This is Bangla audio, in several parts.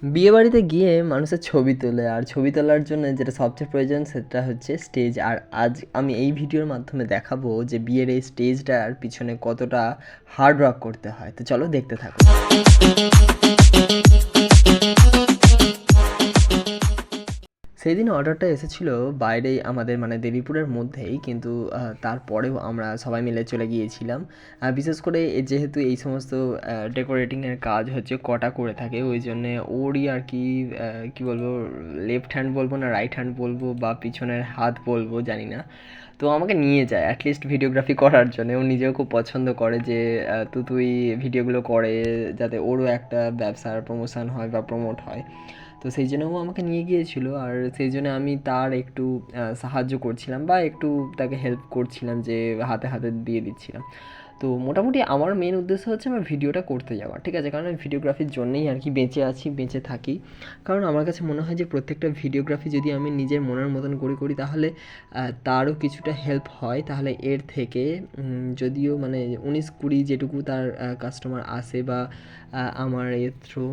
বিয়েবাড়িতে গিয়ে মানুষের ছবি তোলে, আর ছবি তোলার জন্য যেটা সবচেয়ে প্রয়োজন সেটা হচ্ছে স্টেজ। আর আজ আমি এই ভিডিওর মাধ্যমে দেখাবো যে বিয়ের এই স্টেজটার পিছনে কতটা হার্ড ওয়ার্ক করতে হয়। তো চলো দেখতে থাকো। সেদিন অর্ডারটা এসেছিলো বাইরেই, আমাদের মানে দেবীপুরের মধ্যেই, কিন্তু তারপরেও আমরা সবাই মিলে চলে গিয়েছিলাম। বিশেষ করে যেহেতু এই সমস্ত ডেকোরেটিংয়ের কাজ হচ্ছে কটা করে থাকে, ওই জন্যে ওরই আর কি কী বলবো, লেফট হ্যান্ড বলবো না রাইট হ্যান্ড বলবো বা পিছনের হাত বলবো জানি না। তো আমাকে নিয়ে যায় অ্যাটলিস্ট ভিডিওগ্রাফি করার জন্য। ও নিজেও খুব পছন্দ করে যে তুই ভিডিওগুলো করে, যাতে ওরও একটা ব্যবসার প্রমোশন হয় বা প্রমোট হয়। তো সেই জন্য ও আমাকে নিয়ে গিয়েছিলো, আর সেই জন্য আমি তার একটু সাহায্য করছিলাম বা একটু তাকে হেল্প করছিলাম, যে হাতে হাতে দিয়ে দিচ্ছিলাম। তো মোটামুটি আমার মেন উদ্দেশ্য হচ্ছে আমার ভিডিওটা করতে যাওয়া, ঠিক আছে, কারণ আমি ভিডিওগ্রাফির জন্যই আর কি বেঁচে আছি, বেঁচে থাকি। কারণ আমার কাছে মনে হয় যে প্রত্যেকটা ভিডিওগ্রাফি যদি আমি নিজের মনের মতন করি তাহলে তারও কিছুটা হেল্প হয়। তাহলে এর থেকে যদিও মানে 19-20 যেটুকু তার কাস্টমার আসে বা আমার এর থ্রু,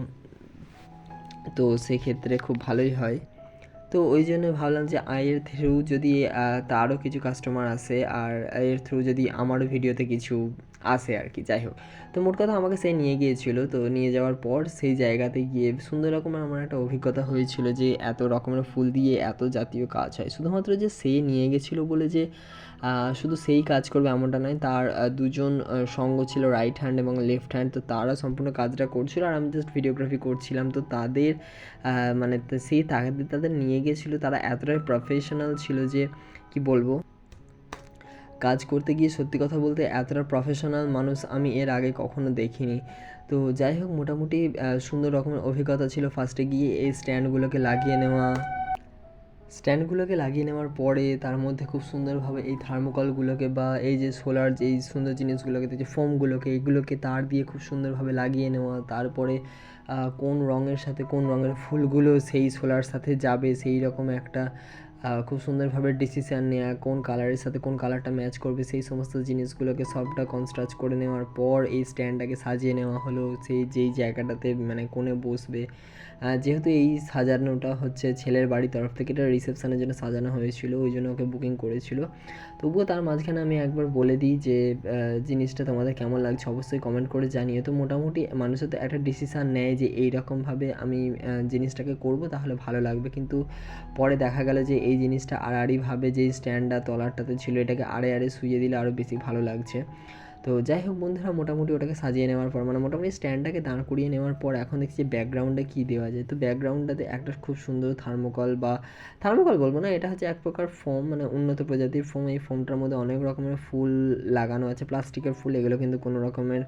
তো সেক্ষেত্রে খুব ভালোই হয়। তো ওই জন্য ভাবলাম যে এর থ্রু যদি তারও কিছু কাস্টমার আসে, আর এর থ্রু যদি আমারও ভিডিওতে কিছু আসে আর কি, যাই হোক। তো মোট কথা আমাকে সে নিয়ে গিয়েছিলো। তো নিয়ে যাওয়ার পর সেই জায়গাতে গিয়ে সুন্দর রকমের আমার একটা অভিজ্ঞতা হয়েছিল যে এত রকমের ফুল দিয়ে এত জাতীয় কাজ হয়। শুধুমাত্র যে সে নিয়ে গেছিলো বলে যে শুধু সেই কাজ করবে এমনটা নয়, তার দুজন সঙ্গ ছিল, রাইট হ্যান্ড এবং লেফট হ্যান্ড। তো তারা সম্পূর্ণ কাজটা করছিল আর আমি জাস্ট ভিডিওগ্রাফি করছিলাম। তো তাদের মানে সেই তাদের নিয়ে গিয়েছিলো, তারা এতটাই প্রফেশনাল ছিল যে কি বলবো, কাজ করতে গিয়ে সত্যি কথা বলতে এতটা প্রফেশনাল মানুষ আমি এর আগে কখনো দেখিনি। তো যাই হোক, মোটামুটি সুন্দর রকমের অভিজ্ঞতা ছিল ফার্স্টে গিয়ে এই স্ট্যান্ডগুলোকে লাগিয়ে নেওয়ার পরে তার মধ্যে খুব সুন্দরভাবে এই থার্মোকলগুলোকে বা এই যে সোলার যে এই সুন্দর জিনিসগুলোকে, যে ফোমগুলোকে, এইগুলোকে তার দিয়ে খুব সুন্দরভাবে লাগিয়ে নেওয়া। তারপরে কোন রঙের সাথে কোন রঙের ফুলগুলো সেই সোলার সাথে যাবে সেই রকম একটা খুব সুন্দরভাবে ডিসিশান নেওয়া, কোন কালারের সাথে কোন কালারটা ম্যাচ করবে সেই সমস্ত জিনিসগুলোকে সবটা কনস্ট্রাচ করে নেওয়ার পর এই স্ট্যান্ডটাকে সাজিয়ে নেওয়া হলো সেই যেই জায়গাটাতে মানে কোণে বসবে। যেহেতু এই সাজানোটা হচ্ছে ছেলের বাড়ির তরফ থেকে, এটা রিসেপশনের জন্য সাজানো হয়েছিল, ওই জন্য ওকে বুকিং করেছিল। তবুও তার মাঝখানে আমি একবার বলে দিই যে জিনিসটা তোমাদের কেমন লাগছে অবশ্যই কমেন্ট করে জানিয়ে। তো মোটামুটি মানুষের তো একটা ডিসিশান নেয় যে এইরকমভাবে আমি জিনিসটাকে করব তাহলে ভালো লাগবে, কিন্তু পরে দেখা গেল যে এই জিনিসটা আড়াআড়িভাবে যেই স্ট্যান্ডটা তলারটাতে ছিল এটাকে আড়ে আড়ে শুইয়ে দিলে আরও বেশি ভালো লাগছে। তো যাই হোক বন্ধুরা, মোটামুটি ওটাকে সাজিয়ে নেওয়ার পর মানে মোটামুটি স্ট্যান্ডটাকে দাঁড় করিয়ে নেওয়ার পর এখন দেখছি যে ব্যাকগ্রাউন্ডে কী দেওয়া যায়। তো ব্যাকগ্রাউন্ডটাতে একটা খুব সুন্দর থার্মোকল বলবো না, এটা হচ্ছে এক প্রকার ফোম, মানে উন্নত প্রজাতির ফোম। এই ফোমটার মধ্যে অনেক রকমের ফুল লাগানো আছে, প্লাস্টিকের ফুল, এগুলো কিন্তু কোনো রকমের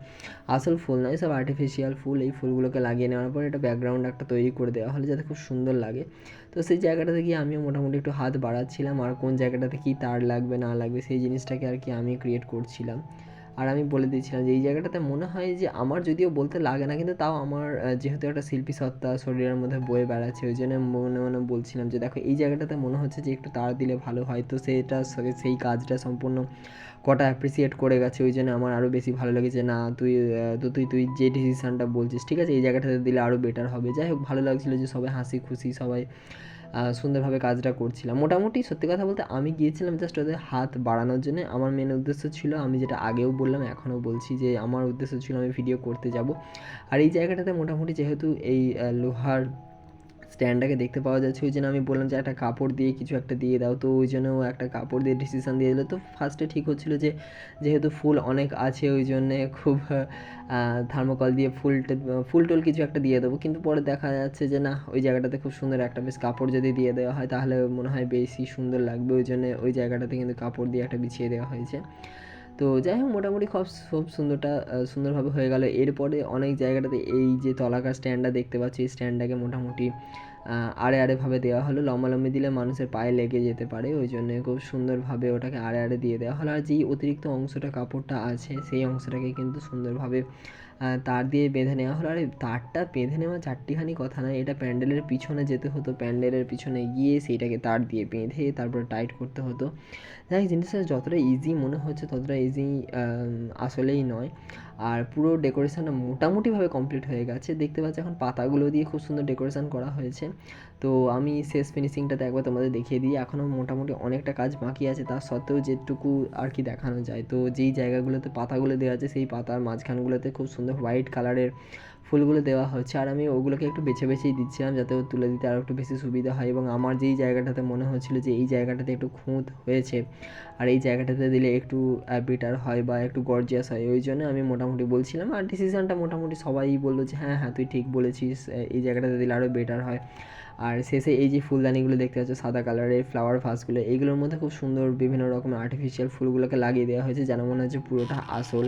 আসল ফুল নয়, সব আর্টিফিশিয়াল ফুল। এই ফুলগুলোকে লাগিয়ে নেওয়ার পর এটা ব্যাকগ্রাউন্ড একটা তৈরি করে দেওয়া হলে যাতে খুব সুন্দর লাগে। তো সেই জায়গাটাতে গিয়ে আমিও মোটামুটি একটু হাত বাড়াচ্ছিলাম, আর কোন জায়গাটাতে কী তার লাগবে না লাগবে সেই জিনিসটাকে আর কি আমি ক্রিয়েট করছিলাম। আর আমি বলে দিয়েছিলাম যে এই জায়গাটাতে মনে হয় যে আমার যদিও বলতে লাগে না, কিন্তু তাও আমার যেহেতু একটা শিল্পী সত্তা শরীরের মধ্যে বয়ে বেড়াচ্ছে, ওই জন্য মনে মনে বলছিলাম যে দেখো এই জায়গাটাতে মনে হচ্ছে যে একটু তার দিলে ভালো হয়। তো সেই কাজটা সম্পূর্ণ কটা অ্যাপ্রিসিয়েট করে গেছে, ওই জন্য আমার আরও বেশি ভালো লেগেছে। না তুই তুই যে ডিসিশানটা বলছিস ঠিক আছে, এই জায়গাটাতে দিলে আরও বেটার হবে। যাই হোক, ভালো লাগছিলো যে সবাই হাসি খুশি, সবাই সুন্দরভাবে কাজটা করছিলাম। মোটামুটি সত্যি কথা বলতে আমি গিয়েছিলাম জাস্ট ওদের হাত বাড়ানোর জন্য। আমার মেন উদ্দেশ্য ছিল, আমি যেটা আগেও বললাম এখনও বলছি, যে আমার উদ্দেশ্য ছিল আমি ভিডিও করতে যাব। আর এই জায়গাটাতে মোটামুটি যেহেতু এই লোহার স্ট্যান্ডটাকে দেখতে পাওয়া যাচ্ছে, ওই জন্য আমি বললাম যে একটা কাপড় দিয়ে কিছু একটা দিয়ে দাও। তো ওই জন্য ও একটা কাপড় দিয়ে ডিসিশান দিয়ে দিল। তো ফার্স্টে ঠিক হচ্ছিলো যে যেহেতু ফুল অনেক আছে ওই জন্যে খুব থার্মোকল দিয়ে ফুল টুল কিছু একটা দিয়ে দেবো, কিন্তু পরে দেখা যাচ্ছে যে না, ওই জায়গাটাতে খুব সুন্দর একটা বেশ কাপড় যদি দিয়ে দেওয়া হয় তাহলে মনে হয় বেশি সুন্দর লাগবে। ওই জন্যে ওই জায়গাটাতে কিন্তু কাপড় দিয়ে একটা বিছিয়ে দেওয়া হয়েছে। তো যাই হোক, মোটামুটি খুব সুন্দরভাবে হয়ে গেল। এরপরে অনেক জায়গাটাতে এই যে তলাকার স্ট্যান্ডটা দেখতে পাচ্ছি, এই স্ট্যান্ডটাকে মোটামুটি আড়ে আড়েভাবে দেওয়া হলো। লম্বালম্বি দিলে মানুষের পায়ে লেগে যেতে পারে, ওই জন্যে খুব সুন্দরভাবে ওটাকে আড়ে আড়ে দিয়ে দেওয়া হলো। আর যেই অতিরিক্ত অংশটা কাপড়টা আছে সেই অংশটাকে কিন্তু সুন্দরভাবে তার দিয়ে বেঁধে নেওয়া হলো। আর এই তারটা বেঁধে নেওয়া চারটিখানি কথা নয়, এটা প্যান্ডেলের পিছনে যেতে হতো, প্যান্ডেলের পিছনে গিয়ে সেইটাকে তার দিয়ে বেঁধে তারপরে টাইট করতে হতো। যাই হোক, জিনিসটা যতটা ইজি মনে হচ্ছে ততটা ইজি আসলেই নয়। আর পুরো ডেকোরেশনটা মোটামুটিভাবে কমপ্লিট হয়ে গেছে। দেখতে পাচ্ছি এখন পাতাগুলো দিয়ে খুব সুন্দর ডেকোরেশন করা হয়েছে। তো আমি শেষ ফিনিশিংটাতে একবার তোমাদের দেখিয়ে দিই। এখনও মোটামুটি অনেকটা কাজ বাকি আছে, তার সত্ত্বেও যেটুকু আর কি দেখানো যায়। তো যেই জায়গাগুলোতে পাতাগুলো দেওয়া আছে সেই পাতার মাঝখানগুলোতে খুব সুন্দর হোয়াইট কালারের ফুলগুলো দেওয়া হচ্ছে, আর আমি ওগুলোকে একটু বেছে বেছেই দিচ্ছিলাম যাতে ও তুলে দিতে আরও একটু বেশি সুবিধা হয়। এবং আমার যেই জায়গাটাতে মনে হচ্ছিলো যে এই জায়গাটাতে একটু খুঁত হয়েছে আর এই জায়গাটাতে দিলে একটু বেটার হয় বা একটু গর্জিয়াস হয়, ওই জন্য আমি মোটামুটি বলছিলাম। আর ডিসিশানটা মোটামুটি সবাই বললো যে হ্যাঁ হ্যাঁ তুই ঠিক বলেছিস, এই জায়গাটাতে দিলে আরও বেটার হয়। আর শেষে এই যে ফুলদানিগুলো দেখতে পাচ্ছ সাদা কালারের ফ্লাওয়ার ভাসগুলো, এইগুলোর মধ্যে খুব সুন্দর বিভিন্ন রকমের আর্টিফিশিয়াল ফুলগুলোকে লাগিয়ে দেওয়া হয়েছে যেন মনে হচ্ছে পুরোটা আসল।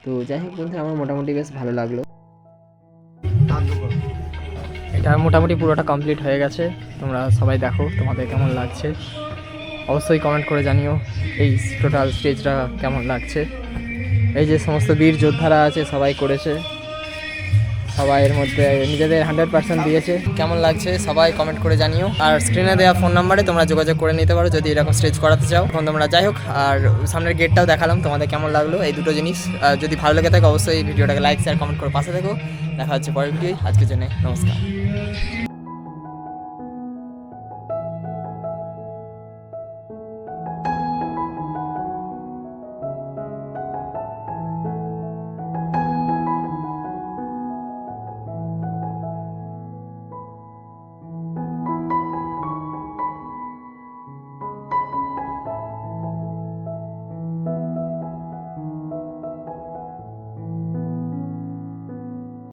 তো যাই হোক বন্ধুরা, আমার মোটামুটি বেশ ভালো লাগলো। এটা মোটামুটি পুরোটা কমপ্লিট হয়ে গেছে। তোমরা সবাই দেখো তোমাদের কেমন লাগছে, অবশ্যই কমেন্ট করে জানিও এই টোটাল স্টেজটা কেমন লাগছে। এই যে সমস্ত বীর যোদ্ধারা আছে সবাই করেছে, সবাই এর মধ্যে নিজেদের 100% দিয়েছে। কেমন লাগছে সবাই কমেন্ট করে জানিও। আর স্ক্রিনে দেওয়া ফোন নাম্বারে তোমরা যোগাযোগ করে নিতে পারো যদি এরকম স্টেজ করাতে চাও। এখন তোমরা যাই হোক, আর সামনের গেটটাও দেখালাম, তোমাদের কেমন লাগলো এই দুটো জিনিস। যদি ভালো লেগে থাকে অবশ্যই ভিডিওটাকে লাইক শেয়ার কমেন্ট করে পাশে থেকো। দেখা হচ্ছে পরের ভিডিও। আজকের জন্য নমস্কার।